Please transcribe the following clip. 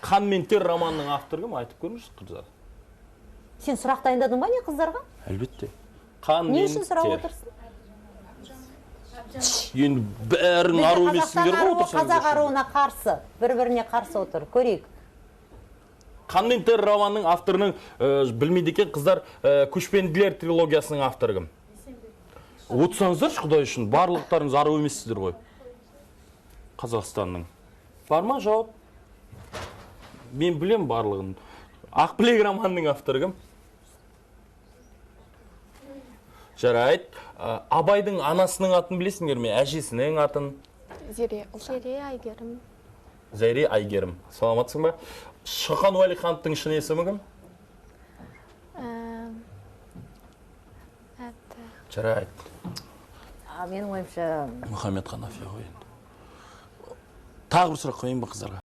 Қан мен тер романының авторы кім? Айтып көріңіз, қыздар. Сен сұрақ дайындадың ба не қыздарға? Әлбетте. Қан Не мен үшін сұрап тер. отырсың? Енді бәрің ару емессіңдер ғой отырсаңыздар. Қазақ аруына қарсы, бір-біріне қарсы отыр. Көрейік. Қан мен тер романының авторының білмейді екен қыздар, көшпенділер трилогиясының авторы кім? Отырсаңыздаршы, Құдай үшін, барлықтарыңыз ару емессіздер ғой. Қазақстанның. Бар ма жауап? Мен білем барлығын. Ақбілек романының авторы кім? Жарайды. Абайдың анасының атын білесіңдер ме? Әжесінің атын? Зере Айгерім. Зәйре Айгерім. Саламатсың ба? Шоқан Уәлихановтың шын есімі кім? Жарайды. Менің ойымша... Мұхаммед Ханафия ғой енді. Тағы бір сұрақ қойайын ба қыздарға?